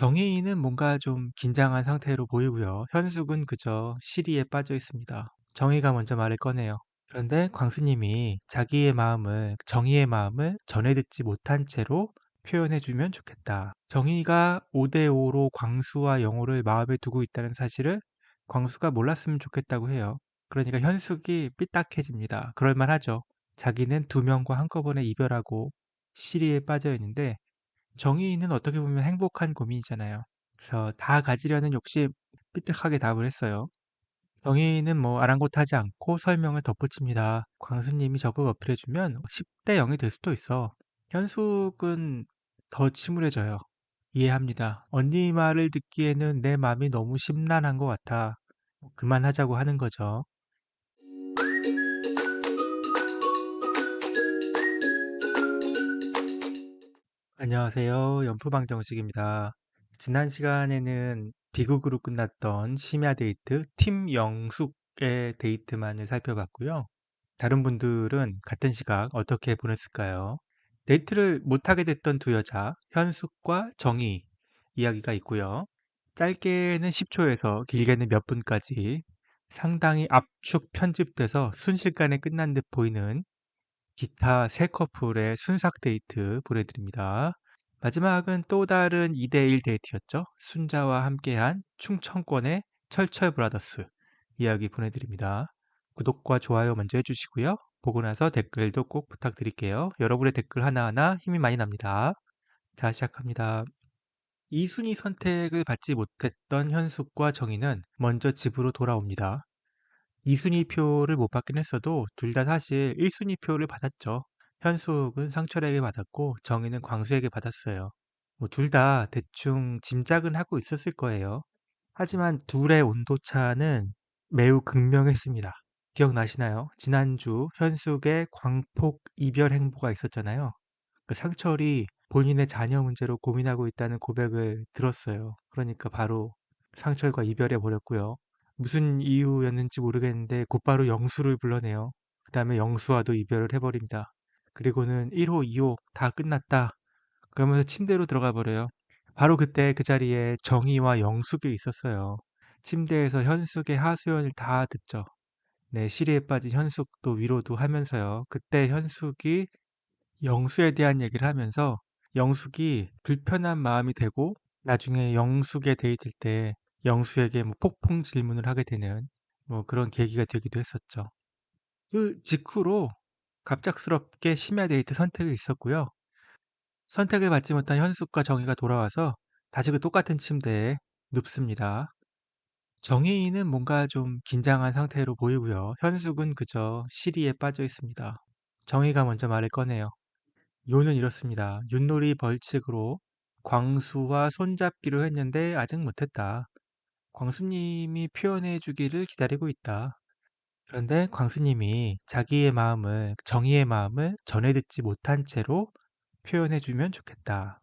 정혜인은 뭔가 좀 긴장한 상태로 보이고요. 현숙은 그저 시리에 빠져 있습니다. 정희가 먼저 말을 꺼내요. 그런데 광수님이 자기의 마음을, 정희의 마음을 전해 듣지 못한 채로 표현해주면 좋겠다. 정희가 5대5로 광수와 영호를 마음에 두고 있다는 사실을 광수가 몰랐으면 좋겠다고 해요. 그러니까 현숙이 삐딱해집니다. 그럴만하죠. 자기는 두 명과 한꺼번에 이별하고 시리에 빠져 있는데 정의는 어떻게 보면 행복한 고민이잖아요. 그래서 다 가지려는 욕심 삐딱하게 답을 했어요. 정의는 뭐 아랑곳하지 않고 설명을 덧붙입니다. 광수님이 적극 어필해주면 10대 0이 될 수도 있어. 현숙은 더 침울해져요. 이해합니다. 언니 말을 듣기에는 내 마음이 너무 심란한 것 같아. 그만하자고 하는 거죠. 안녕하세요. 연프방정식입니다. 지난 시간에는 비극으로 끝났던 심야 데이트 팀 영숙의 데이트만을 살펴봤고요. 다른 분들은 같은 시각 어떻게 보냈을까요? 데이트를 못하게 됐던 두 여자, 현숙과 정희 이야기가 있고요. 짧게는 10초에서 길게는 몇 분까지 상당히 압축 편집돼서 순식간에 끝난 듯 보이는 기타 세 커플의 순삭 데이트 보내드립니다. 마지막은 또 다른 2대1 데이트였죠. 순자와 함께한 충청권의 철철 브라더스 이야기 보내드립니다. 구독과 좋아요 먼저 해주시고요. 보고 나서 댓글도 꼭 부탁드릴게요. 여러분의 댓글 하나하나 힘이 많이 납니다. 자, 시작합니다. 2순위 선택을 받지 못했던 현숙과 정희는 먼저 집으로 돌아옵니다. 2순위 표를 못 받긴 했어도 둘 다 사실 1순위 표를 받았죠. 현숙은 상철에게 받았고 정희는 광수에게 받았어요. 뭐 둘 다 대충 짐작은 하고 있었을 거예요. 하지만 둘의 온도차는 매우 극명했습니다. 기억나시나요? 지난주 현숙의 광폭 이별 행보가 있었잖아요. 그 상철이 본인의 자녀 문제로 고민하고 있다는 고백을 들었어요. 그러니까 바로 상철과 이별해 버렸고요. 무슨 이유였는지 모르겠는데 곧바로 영수를 불러내요. 그 다음에 영수와도 이별을 해버립니다. 그리고는 1호, 2호 다 끝났다. 그러면서 침대로 들어가 버려요. 바로 그때 그 자리에 정희와 영숙이 있었어요. 침대에서 현숙의 하소연을 다 듣죠. 네, 시리에 빠진 현숙도 위로도 하면서요. 그때 현숙이 영수에 대한 얘기를 하면서 영숙이 불편한 마음이 되고 나중에 영숙의 데이트일 때 영수에게 뭐 폭풍 질문을 하게 되는 뭐 그런 계기가 되기도 했었죠. 그 직후로 갑작스럽게 심야 데이트 선택이 있었고요. 선택을 받지 못한 현숙과 정희가 돌아와서 다시 그 똑같은 침대에 눕습니다. 정희는 뭔가 좀 긴장한 상태로 보이고요. 현숙은 그저 시리에 빠져 있습니다. 정희가 먼저 말을 꺼내요. 요는 이렇습니다. 윷놀이 벌칙으로 광수와 손잡기로 했는데 아직 못했다. 광수님이 표현해 주기를 기다리고 있다. 그런데 광수님이 자기의 마음을, 정희의 마음을 전해 듣지 못한 채로 표현해 주면 좋겠다.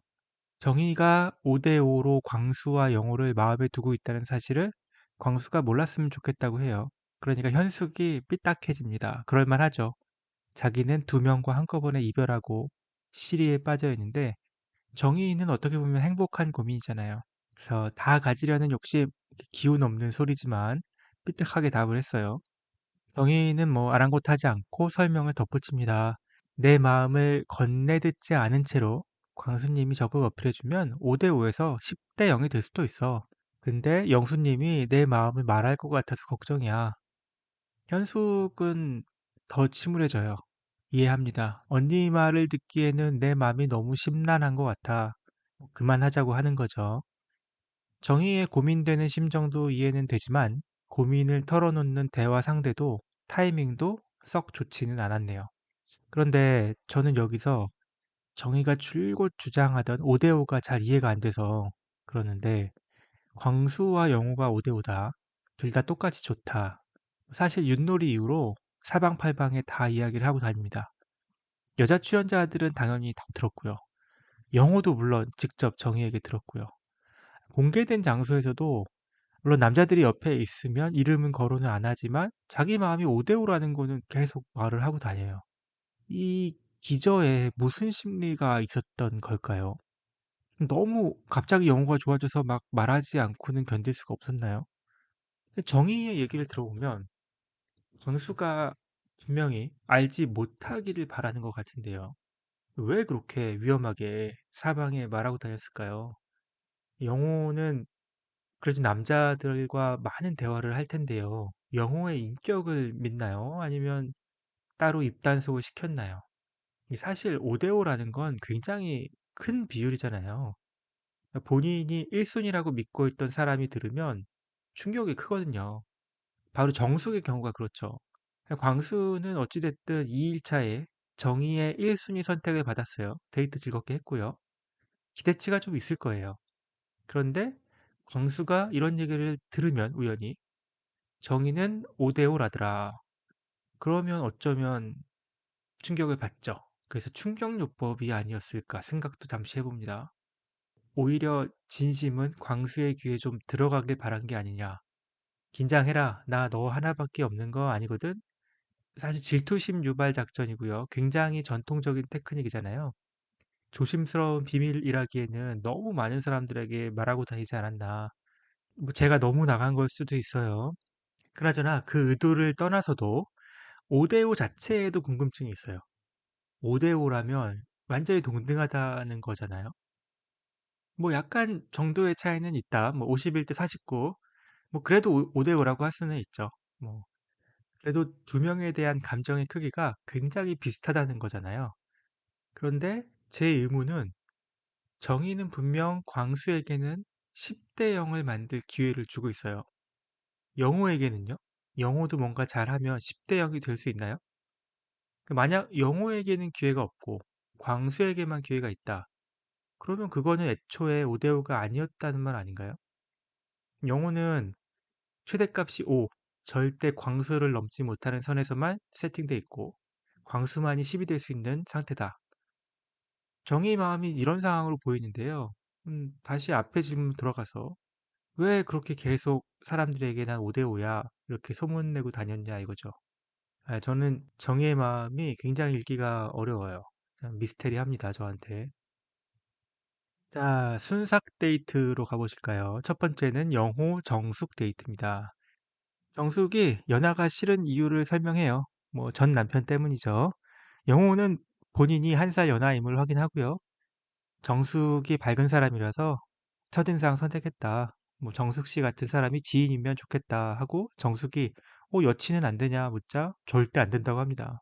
정희가 5대5로 광수와 영호를 마음에 두고 있다는 사실을 광수가 몰랐으면 좋겠다고 해요. 그러니까 현숙이 삐딱해집니다. 그럴만하죠. 자기는 두 명과 한꺼번에 이별하고 시리에 빠져 있는데 정의는 어떻게 보면 행복한 고민이잖아요. 그래서 다 가지려는 욕심, 기운 없는 소리지만 삐딱하게 답을 했어요. 정의는 뭐 아랑곳하지 않고 설명을 덧붙입니다. 내 마음을 건네듣지 않은 채로 광수님이 적극 어필해주면 5대5에서 10대 0이 될 수도 있어. 근데 영수님이 내 마음을 말할 것 같아서 걱정이야. 현숙은 더 침울해져요. 이해합니다. 언니 말을 듣기에는 내 마음이 너무 심란한 것 같아. 그만하자고 하는 거죠. 정의에 고민되는 심정도 이해는 되지만 고민을 털어놓는 대화 상대도 타이밍도 썩 좋지는 않았네요. 그런데 저는 여기서 정의가 줄곧 주장하던 5대5가 잘 이해가 안 돼서 그러는데 광수와 영호가 5대5다. 둘 다 똑같이 좋다. 사실 윷놀이 이후로 사방팔방에 다 이야기를 하고 다닙니다. 여자 출연자들은 당연히 다 들었고요. 영호도 물론 직접 정희에게 들었고요. 공개된 장소에서도 물론 남자들이 옆에 있으면 이름은 거론을 안 하지만 자기 마음이 5대5라는 거는 계속 말을 하고 다녀요. 이 기저에 무슨 심리가 있었던 걸까요? 너무 갑자기 영호가 좋아져서 막 말하지 않고는 견딜 수가 없었나요? 정희의 얘기를 들어보면 광수가 분명히 알지 못하기를 바라는 것 같은데요. 왜 그렇게 위험하게 사방에 말하고 다녔을까요? 영호는 그래도 남자들과 많은 대화를 할 텐데요. 영호의 인격을 믿나요? 아니면 따로 입단속을 시켰나요? 사실 5대5라는 건 굉장히 큰 비율이잖아요. 본인이 1순위라고 믿고 있던 사람이 들으면 충격이 크거든요. 바로 정숙의 경우가 그렇죠. 광수는 어찌됐든 2일차에 정의의 1순위 선택을 받았어요. 데이트 즐겁게 했고요. 기대치가 좀 있을 거예요. 그런데 광수가 이런 얘기를 들으면 우연히 정의는 5대5라더라. 그러면 어쩌면 충격을 받죠. 그래서 충격요법이 아니었을까 생각도 잠시 해봅니다. 오히려 진심은 광수의 귀에 좀 들어가길 바란 게 아니냐. 긴장해라. 나 너 하나밖에 없는 거 아니거든. 사실 질투심 유발 작전이고요. 굉장히 전통적인 테크닉이잖아요. 조심스러운 비밀이라기에는 너무 많은 사람들에게 말하고 다니지 않았나. 뭐 제가 너무 나간 걸 수도 있어요. 그나저나 그 의도를 떠나서도 5대5 자체에도 궁금증이 있어요. 5대5라면 완전히 동등하다는 거잖아요. 뭐 약간 정도의 차이는 있다. 뭐 51대 49. 뭐 그래도 5대5라고 할 수는 있죠. 뭐 그래도 두 명에 대한 감정의 크기가 굉장히 비슷하다는 거잖아요. 그런데 제 의문은 정의는 분명 광수에게는 10대 0을 만들 기회를 주고 있어요. 영호에게는요? 영호도 뭔가 잘하면 10대 0이 될 수 있나요? 만약 영호에게는 기회가 없고 광수에게만 기회가 있다. 그러면 그거는 애초에 5대5가 아니었다는 말 아닌가요? 영호는 최대값이 5, 절대 광수를 넘지 못하는 선에서만 세팅돼 있고 광수만이 10이 될 수 있는 상태다. 정의의 마음이 이런 상황으로 보이는데요. 다시 앞에 질문 들어가서 왜 그렇게 계속 사람들에게 난 5대5야 이렇게 소문내고 다녔냐 이거죠. 저는 정의의 마음이 굉장히 읽기가 어려워요. 참 미스테리합니다, 저한테. 자, 순삭 데이트로 가보실까요? 첫 번째는 영호 정숙 데이트입니다. 정숙이 연하가 싫은 이유를 설명해요. 뭐 전 남편 때문이죠. 영호는 본인이 한 살 연하임을 확인하고요. 정숙이 밝은 사람이라서 첫인상 선택했다. 뭐 정숙 씨 같은 사람이 지인이면 좋겠다 하고 정숙이 여친은 안 되냐 묻자 절대 안 된다고 합니다.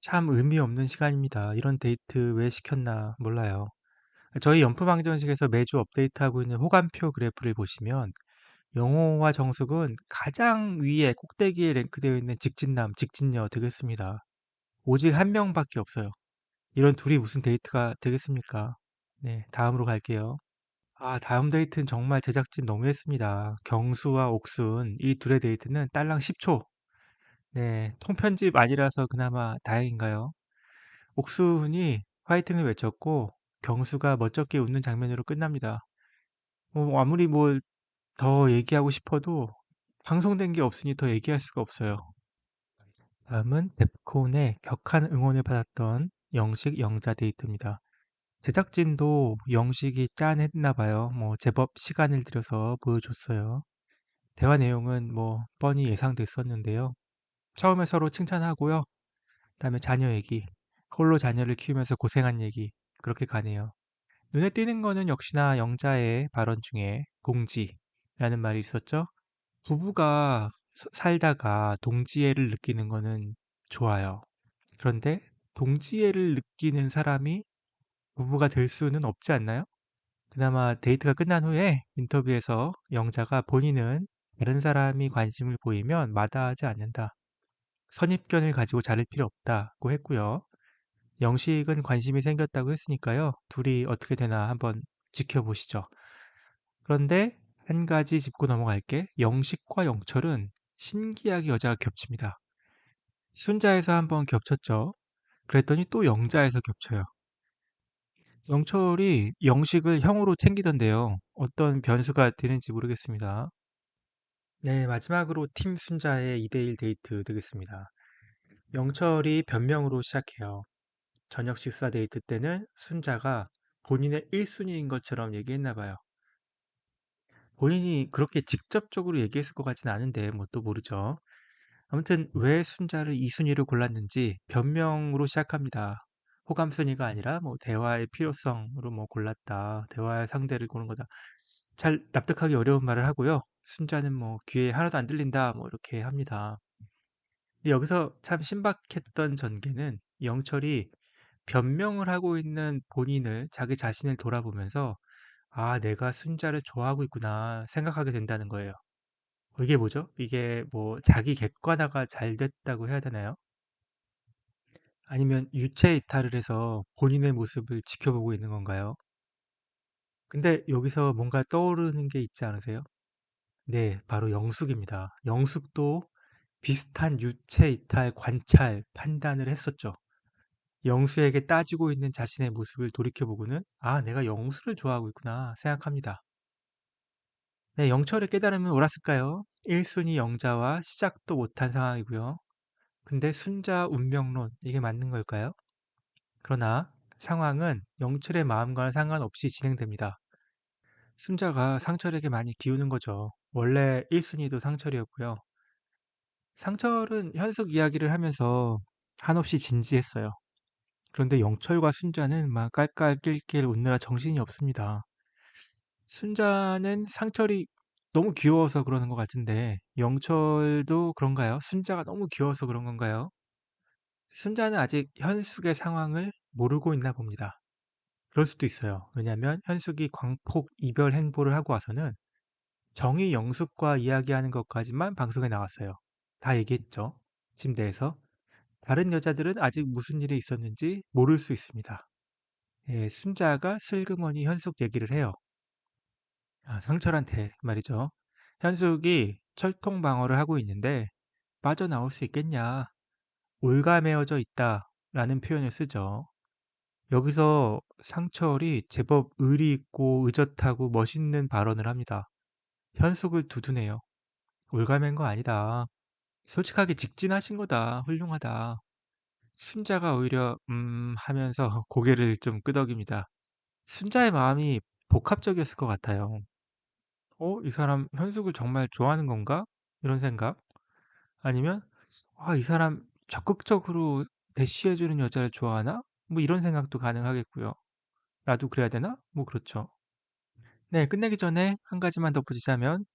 참 의미 없는 시간입니다. 이런 데이트 왜 시켰나 몰라요. 저희 연프방정식에서 매주 업데이트하고 있는 호감표 그래프를 보시면 영호와 정숙은 가장 위에 꼭대기에 랭크되어 있는 직진남, 직진녀 되겠습니다. 오직 한 명밖에 없어요. 이런 둘이 무슨 데이트가 되겠습니까? 네, 다음으로 갈게요. 다음 데이트는 정말 제작진 너무했습니다. 경수와 옥순 이 둘의 데이트는 딸랑 10초. 네, 통편집 아니라서 그나마 다행인가요? 옥순이 화이팅을 외쳤고 경수가 멋쩍게 웃는 장면으로 끝납니다. 아무리 뭘 더 얘기하고 싶어도 방송된 게 없으니 더 얘기할 수가 없어요. 다음은 뎁콘의 격한 응원을 받았던 영식 영자 데이트입니다. 제작진도 영식이 짠했나 봐요. 뭐 제법 시간을 들여서 보여줬어요. 대화 내용은 뭐 뻔히 예상됐었는데요. 처음에 서로 칭찬하고요. 그다음에 자녀 얘기, 홀로 자녀를 키우면서 고생한 얘기 그렇게 가네요. 눈에 띄는 거는 역시나 영자의 발언 중에 동지라는 말이 있었죠. 부부가 살다가 동지애를 느끼는 거는 좋아요. 그런데 동지애를 느끼는 사람이 부부가 될 수는 없지 않나요? 그나마 데이트가 끝난 후에 인터뷰에서 영자가 본인은 다른 사람이 관심을 보이면 마다하지 않는다. 선입견을 가지고 자를 필요 없다고 했고요. 영식은 관심이 생겼다고 했으니까요. 둘이 어떻게 되나 한번 지켜보시죠. 그런데 한 가지 짚고 넘어갈게. 영식과 영철은 신기하게 여자가 겹칩니다. 순자에서 한번 겹쳤죠. 그랬더니 또 영자에서 겹쳐요. 영철이 영식을 형으로 챙기던데요. 어떤 변수가 되는지 모르겠습니다. 네, 마지막으로 팀 순자의 2대1 데이트 되겠습니다. 영철이 변명으로 시작해요. 저녁 식사 데이트 때는 순자가 본인의 1순위인 것처럼 얘기했나 봐요. 본인이 그렇게 직접적으로 얘기했을 것 같진 않은데 뭐 또 모르죠. 아무튼 왜 순자를 2순위로 골랐는지 변명으로 시작합니다. 호감 순위가 아니라 뭐 대화의 필요성으로 뭐 골랐다. 대화의 상대를 고른 거다. 잘 납득하기 어려운 말을 하고요. 순자는 뭐 귀에 하나도 안 들린다. 뭐 이렇게 합니다. 근데 여기서 참 신박했던 전개는 영철이 변명을 하고 있는 본인을 자기 자신을 돌아보면서 아, 내가 순자를 좋아하고 있구나 생각하게 된다는 거예요. 이게 뭐죠? 이게 뭐 자기 객관화가 잘 됐다고 해야 되나요? 아니면 유체 이탈을 해서 본인의 모습을 지켜보고 있는 건가요? 근데 여기서 뭔가 떠오르는 게 있지 않으세요? 네, 바로 영숙입니다. 영숙도 비슷한 유체 이탈 관찰 판단을 했었죠. 영수에게 따지고 있는 자신의 모습을 돌이켜보고는 아, 내가 영수를 좋아하고 있구나 생각합니다. 네, 영철의 깨달음은 옳았을까요? 1순위 영자와 시작도 못한 상황이고요. 근데 순자 운명론, 이게 맞는 걸까요? 그러나 상황은 영철의 마음과는 상관없이 진행됩니다. 순자가 상철에게 많이 기우는 거죠. 원래 1순위도 상철이었고요. 상철은 현숙 이야기를 하면서 한없이 진지했어요. 그런데 영철과 순자는 막 깔깔낄낄 웃느라 정신이 없습니다. 순자는 상철이 너무 귀여워서 그러는 것 같은데 영철도 그런가요? 순자가 너무 귀여워서 그런 건가요? 순자는 아직 현숙의 상황을 모르고 있나 봅니다. 그럴 수도 있어요. 왜냐하면 현숙이 광폭 이별 행보를 하고 와서는 정의 영숙과 이야기하는 것까지만 방송에 나왔어요. 다 얘기했죠. 침대에서. 다른 여자들은 아직 무슨 일이 있었는지 모를 수 있습니다. 예, 순자가 슬그머니 현숙 얘기를 해요. 아, 상철한테 말이죠. 현숙이 철통 방어를 하고 있는데 빠져나올 수 있겠냐? 올가매어져 있다 라는 표현을 쓰죠. 여기서 상철이 제법 의리 있고 의젓하고 멋있는 발언을 합니다. 현숙을 두두네요. 올가맨 거 아니다. 솔직하게 직진하신 거다. 훌륭하다. 순자가 오히려 하면서 고개를 좀 끄덕입니다. 순자의 마음이 복합적이었을 것 같아요. 이 사람 현숙을 정말 좋아하는 건가? 이런 생각. 아니면 이 사람 적극적으로 대시해주는 여자를 좋아하나? 뭐 이런 생각도 가능하겠고요. 나도 그래야 되나? 뭐 그렇죠. 네, 끝내기 전에 한 가지만 덧붙이자면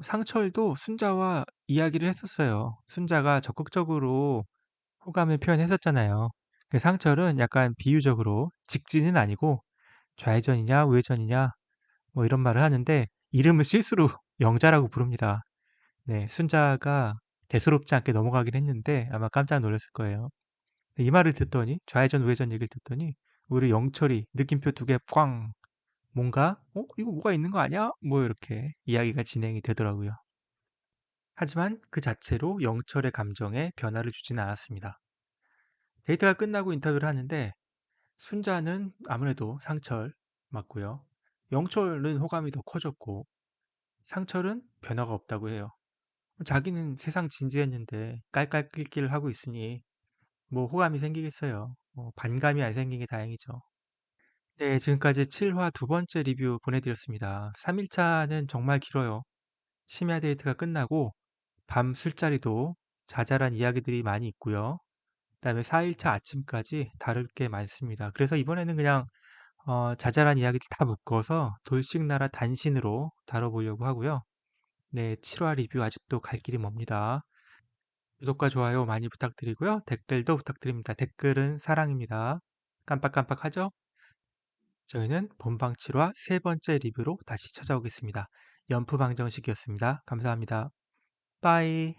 상철도 순자와 이야기를 했었어요. 순자가 적극적으로 호감을 표현했었잖아요. 상철은 약간 비유적으로 직진은 아니고 좌회전이냐 우회전이냐 뭐 이런 말을 하는데 이름을 실수로 영자라고 부릅니다. 네, 순자가 대수롭지 않게 넘어가긴 했는데 아마 깜짝 놀랐을 거예요. 이 말을 듣더니 좌회전 우회전 얘기를 듣더니 우리 영철이 느낌표 두 개 꽝 뭔가 이거 뭐가 있는 거 아니야? 뭐 이렇게 이야기가 진행이 되더라고요. 하지만 그 자체로 영철의 감정에 변화를 주지는 않았습니다. 데이트가 끝나고 인터뷰를 하는데 순자는 아무래도 상철 맞고요. 영철은 호감이 더 커졌고 상철은 변화가 없다고 해요. 자기는 세상 진지했는데 깔깔낄낄 하고 있으니 뭐 호감이 생기겠어요. 반감이 안 생긴 게 다행이죠. 네, 지금까지 7화 두 번째 리뷰 보내드렸습니다. 3일차는 정말 길어요. 심야 데이트가 끝나고 밤 술자리도 자잘한 이야기들이 많이 있고요. 그다음에 4일차 아침까지 다룰 게 많습니다. 그래서 이번에는 그냥 자잘한 이야기들 다 묶어서 돌싱나라 단신으로 다뤄보려고 하고요. 네, 7화 리뷰 아직도 갈 길이 멉니다. 구독과 좋아요 많이 부탁드리고요. 댓글도 부탁드립니다. 댓글은 사랑입니다. 깜빡깜빡하죠? 저희는 본방 7화 세 번째 리뷰로 다시 찾아오겠습니다. 연프방정식이었습니다. 감사합니다. 빠이.